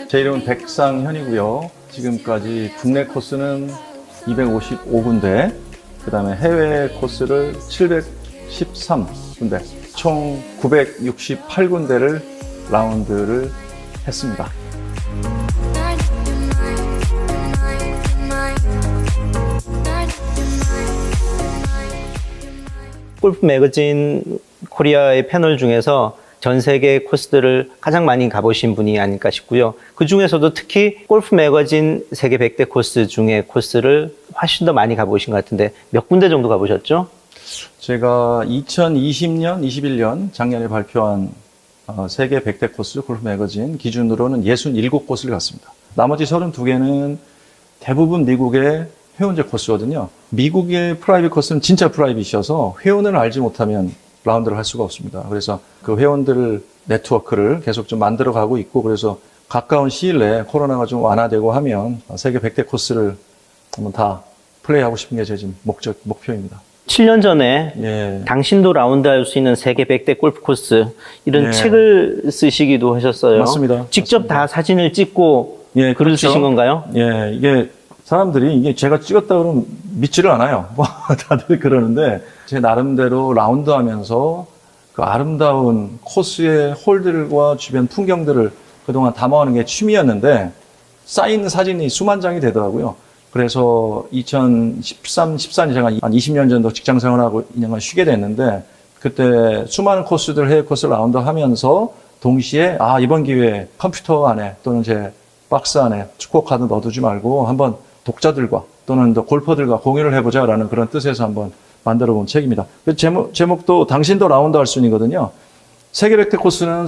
제 이름은 백상현이고요. 지금까지 국내 코스는 255군데, 그 다음에 해외 코스를 713군데, 총 968군데를 라운드를 했습니다. 골프 매거진 코리아의 패널 중에서 전 세계 코스들을 가장 많이 가보신 분이 아닐까 싶고요. 그 중에서도 특히 골프 매거진 세계 100대 코스 중에 코스를 훨씬 더 많이 가보신 것 같은데 몇 군데 정도 가보셨죠? 제가 2020년, 21년 작년에 발표한 세계 100대 코스 골프 매거진 기준으로는 67곳을 갔습니다. 나머지 32개는 대부분 미국의 회원제 코스거든요. 미국의 프라이빗 코스는 진짜 프라이빗이어서 회원을 알지 못하면 라운드를 할 수가 없습니다. 그래서 그 회원들 네트워크를 계속 좀 만들어 가고 있고, 그래서 가까운 시일 내에 코로나가 좀 완화되고 하면 세계 100대 코스를 한번 다 플레이하고 싶은 게 제 지금 목표입니다. 7년 전에 당신도 라운드 할 수 있는 세계 100대 골프 코스 이런 책을 쓰시기도 하셨어요. 맞습니다. 직접 맞습니다. 다 사진을 찍고 글을 그렇죠. 쓰신 건가요? 이게 사람들이 이게 제가 찍었다 그러면 믿지를 않아요. 다들 그러는데 제 나름대로 라운드 하면서 그 아름다운 코스의 홀들과 주변 풍경들을 그동안 담아오는 게 취미였는데 쌓인 사진이 수만 장이 되더라고요. 그래서 2013, 14년 제가 한 20년 전도 직장 생활하고 2년간 쉬게 됐는데 그때 수많은 코스들 해외 코스 라운드 하면서 동시에 이번 기회에 컴퓨터 안에 또는 제 박스 안에 스코어 카드 넣어두지 말고 한번 독자들과 또는 골퍼들과 공유를 해보자라는 그런 뜻에서 한번 만들어 본 책입니다. 제목도 당신도 라운드 할 순이거든요. 세계 100대 코스는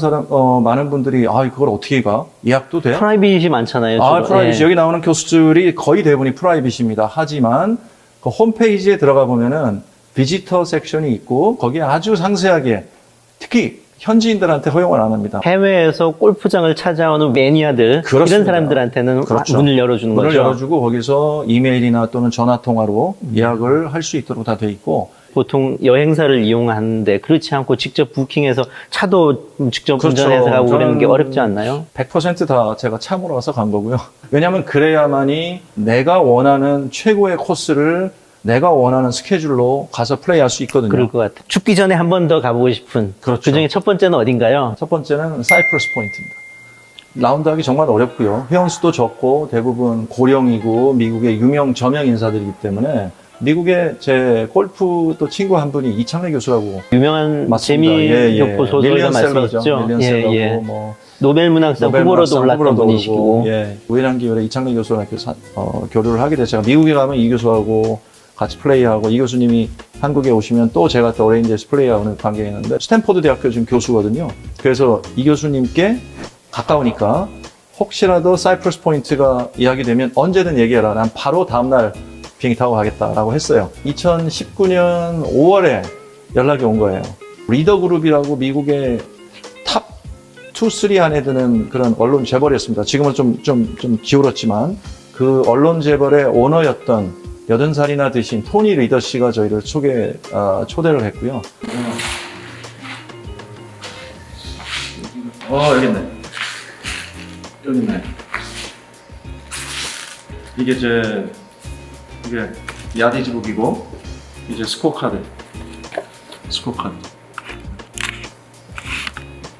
많은 분들이 그걸 어떻게 가? 예약도 돼? 프라이빗이 많잖아요. 프라이빗. 여기 나오는 코스들이 거의 대부분이 프라이빗입니다. 하지만 그 홈페이지에 들어가 보면은 비지터 섹션이 있고 거기에 아주 상세하게 특히 현지인들한테 허용을 안 합니다. 해외에서 골프장을 찾아오는 매니아들 그렇습니다. 이런 사람들한테는 그렇죠. 문을 열어주는 문을 거죠. 열어주고 거기서 이메일이나 또는 전화통화로 예약을 할 수 있도록 다 돼 있고 보통 여행사를 이용하는데 그렇지 않고 직접 부킹해서 차도 직접 그렇죠. 운전해서 가고 그러는 게 어렵지 않나요? 100% 다 제가 차 몰아서 간 거고요. 왜냐하면 그래야만이 내가 원하는 최고의 코스를 내가 원하는 스케줄로 가서 플레이할 수 있거든요. 그럴 것 같아요. 죽기 전에 한 번 더 가보고 싶은. 그렇죠. 그중에 첫 번째는 어딘가요? 첫 번째는 사이프러스 포인트입니다. 라운드 하기 정말 어렵고요. 회원수도 적고 대부분 고령이고 미국의 유명 저명 인사들이기 때문에 미국에 제 골프 또 친구 한 분이 이창래 교수라고 유명한 재미있고 소설가 말씀이시죠? 밀리언 셀러고 뭐 노벨 문학상 후보로도 올랐던 분이시고 우연한 기회에 이창래 교수랑 교류를 하게 돼서 제가 미국에 가면 이 교수하고 같이 플레이하고 이 교수님이 한국에 오시면 또 제가 또 오렌지에서 플레이하는 관계가 있는데 스탠포드 대학교 지금 교수거든요. 그래서 이 교수님께 가까우니까 혹시라도 사이프러스 포인트가 이야기되면 언제든 얘기해라. 난 바로 다음날 비행기 타고 가겠다라고 했어요. 2019년 5월에 연락이 온 거예요. 리더 그룹이라고 미국의 탑 2, 3 안에 드는 그런 언론 재벌이었습니다. 지금은 좀 기울었지만 그 언론 재벌의 오너였던 80살이나 되신 토니 리더 씨가 저희를 초대를 했고요. 여기 있네. 여기 있네. 이게 야디즈북이고, 이제 스코어 카드.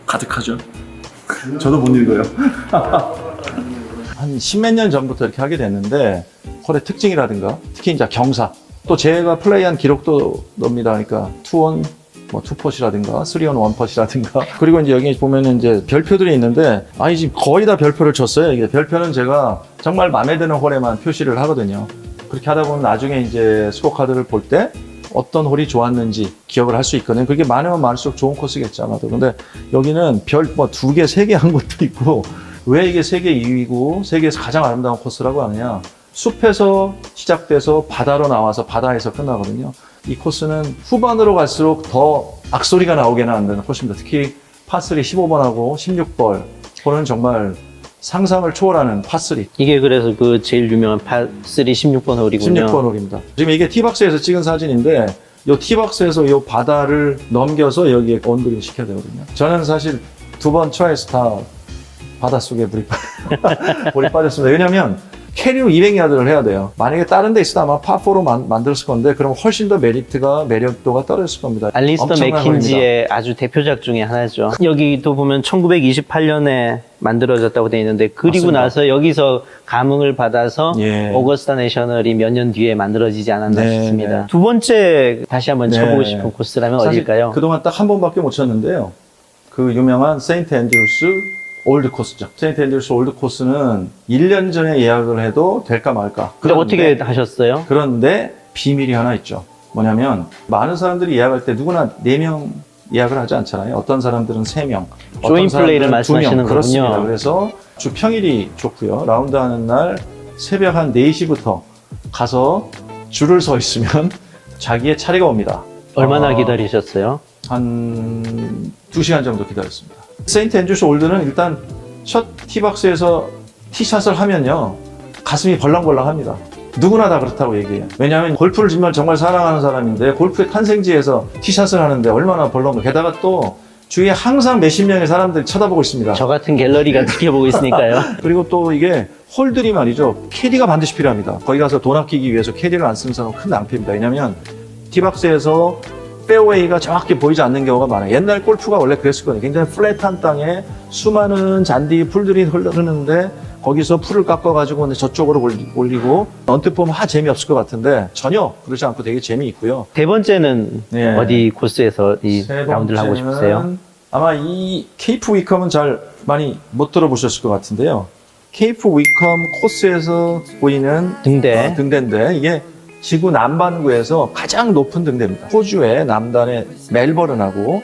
가득하죠? 저도 못 읽어요. 한 십몇 년 전부터 이렇게 하게 됐는데, 홀의 특징이라든가, 특히 이제 경사. 또 제가 플레이한 기록도 넣습니다. 그러니까, 2온, 투퍼시라든가, 3온 원퍼시라든가. 그리고 이제 여기 보면은 이제 별표들이 있는데, 지금 거의 다 별표를 쳤어요. 이게 별표는 제가 정말 마음에 드는 홀에만 표시를 하거든요. 그렇게 하다 보면 나중에 이제 스코어 카드를 볼 때 어떤 홀이 좋았는지 기억을 할 수 있거든요. 그게 많으면 많을수록 좋은 코스겠죠, 아마도. 근데 여기는 별 2개, 3개 한 것도 있고, 왜 이게 세계 2위고 세계에서 가장 아름다운 코스라고 하느냐. 숲에서 시작돼서 바다로 나와서 바다에서 끝나거든요. 이 코스는 후반으로 갈수록 더 악소리가 나오게 하는 코스입니다. 특히 파3 15번하고 16번 홀은 정말 상상을 초월하는 파3. 이게 그래서 그 제일 유명한 파3 16번 홀이군요. 16번 홀입니다. 지금 이게 티박스에서 찍은 사진인데 이 티박스에서 이 바다를 넘겨서 여기에 온그린 시켜야 되거든요. 저는 사실 2번 트라이에서 다 바닷속에 물이 빠졌습니다. 왜냐면 캐리로 200야드를 해야 돼요. 만약에 다른 데 있어도 아마 파4로 만들었을 건데 그럼 훨씬 더 매력도가 떨어졌을 겁니다. 알리스터 엄청난 맥킨지의 아주 대표작 중에 하나죠. 여기도 보면 1928년에 만들어졌다고 되어 있는데 그리고 맞습니다. 나서 여기서 감흥을 받아서 예. 오거스타 내셔널이 몇 년 뒤에 만들어지지 않았나 네, 싶습니다. 네. 두 번째 다시 한번 네. 쳐보고 싶은 코스라면 사실 어딜까요? 그동안 딱 한 번밖에 못 쳤는데요. 그 유명한 세인트 앤드루스 올드 코스죠. 세인트 앤드루스 올드 코스는 1년 전에 예약을 해도 될까 말까. 근데 어떻게 하셨어요? 그런데 비밀이 하나 있죠. 뭐냐면 많은 사람들이 예약할 때 누구나 4명 예약을 하지 않잖아요. 어떤 사람들은 3명, 조인 플레이를 말씀하시는 그렇습니다. 거군요. 그래서 주 평일이 좋고요. 라운드 하는 날 새벽 한 4시부터 가서 줄을 서 있으면 자기의 차례가 옵니다. 얼마나 기다리셨어요? 한 2시간 정도 기다렸습니다. 세인트 앤드루스 올드는 일단 첫 티박스에서 티샷을 하면요. 가슴이 벌렁벌렁합니다. 누구나 다 그렇다고 얘기해요. 왜냐하면 골프를 정말 사랑하는 사람인데 골프의 탄생지에서 티샷을 하는데 얼마나 벌렁벌렁. 게다가 또 주위에 항상 몇십 명의 사람들이 쳐다보고 있습니다. 저 같은 갤러리가 지켜보고 있으니까요. 그리고 또 이게 홀들이 말이죠. 캐디가 반드시 필요합니다. 거기 가서 돈 아끼기 위해서 캐디를 안 쓰는 사람은 큰 낭패입니다. 왜냐하면 티박스에서 페어웨이가 정확히 보이지 않는 경우가 많아요. 옛날 골프가 원래 그랬을 거예요. 굉장히 플랫한 땅에 수많은 잔디, 풀들이 흐르는데 거기서 풀을 깎아가지고 저쪽으로 올리고 언뜻 보면 재미없을 것 같은데 전혀 그러지 않고 되게 재미있고요. 세 번째는 예. 어디 코스에서 이 세 라운드를 하고 번째는 싶으세요? 아마 이 케이프 위컴은 잘 많이 못 들어보셨을 것 같은데요. 케이프 위컴 코스에서 보이는 등대. 등대인데 이게 지구 남반구에서 가장 높은 등대입니다. 호주의 남단의 멜버른하고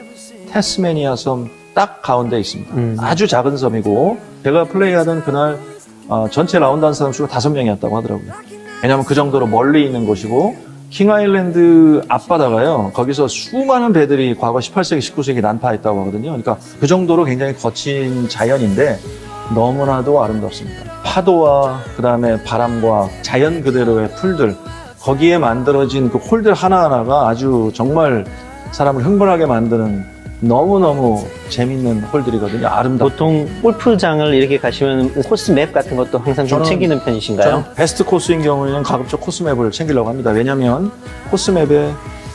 태스메니아 섬 딱 가운데 있습니다. 아주 작은 섬이고 제가 플레이하던 그날 전체 라운드 한 사람 수가 5명이었다고 하더라고요. 왜냐하면 그 정도로 멀리 있는 곳이고 킹아일랜드 앞바다가요. 거기서 수많은 배들이 과거 18세기, 19세기 난파했다고 하거든요. 그러니까 그 정도로 굉장히 거친 자연인데 너무나도 아름답습니다. 파도와 그다음에 바람과 자연 그대로의 풀들 거기에 만들어진 그 홀들 하나하나가 아주 정말 사람을 흥분하게 만드는 너무너무 재밌는 홀들이거든요. 아름답고. 보통 골프장을 이렇게 가시면 코스 맵 같은 것도 항상 좀 챙기는 편이신가요? 저는 베스트 코스인 경우에는 가급적 코스맵을 챙기려고 합니다. 왜냐하면 코스맵에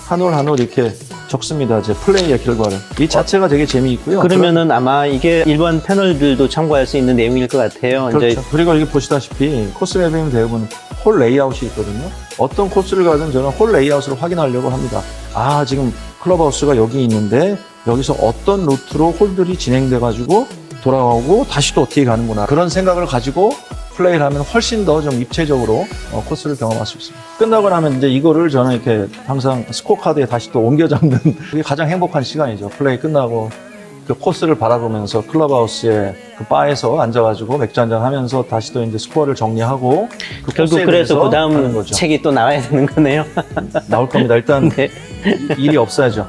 한 홀 한 홀 이렇게 적습니다. 제 플레이의 결과를. 이 자체가 되게 재미있고요. 그러면은 아마 이게 일반 패널들도 참고할 수 있는 내용일 것 같아요. 그렇죠. 이제 그리고 여기 보시다시피 코스맵에는 대부분 홀 레이아웃이 있거든요. 어떤 코스를 가든 저는 홀 레이아웃을 확인하려고 합니다. 아, 지금 클럽하우스가 여기 있는데 여기서 어떤 루트로 홀들이 진행돼가지고 돌아오고 다시 또 어떻게 가는구나. 그런 생각을 가지고 플레이를 하면 훨씬 더 좀 입체적으로 코스를 경험할 수 있습니다. 끝나고 나면 이제 이거를 저는 이렇게 항상 스코어 카드에 다시 또 옮겨 적는 그게 가장 행복한 시간이죠. 플레이 끝나고 그 코스를 바라보면서 클럽하우스의 그 바에서 앉아가지고 맥주 한잔 하면서 다시 또 이제 스코어를 정리하고 그 결국 코스에 그래서 대해서 그 하는 다음 거죠. 책이 또 나와야 되는 거네요. 나올 겁니다. 일단 네. 일이 없어야죠.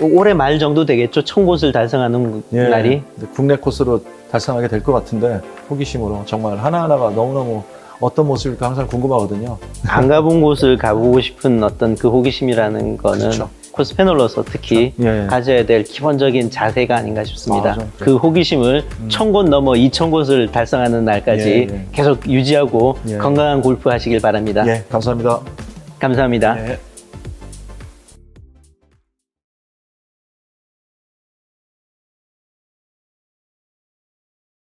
올해 말 정도 되겠죠. 1000곳을 달성하는 예, 날이. 국내 코스로 달성하게 될 것 같은데 호기심으로 정말 하나하나가 너무너무 어떤 모습일까 항상 궁금하거든요. 안 가본 곳을 가보고 싶은 어떤 그 호기심이라는 거는 그렇죠. 코스 패널로서 특히 예, 예. 가져야 될 기본적인 자세가 아닌가 싶습니다. 좀 그 호기심을 1000곳 넘어 2000곳을 달성하는 날까지 예, 예. 계속 유지하고 예. 건강한 골프 하시길 바랍니다. 예, 감사합니다. 감사합니다. 예.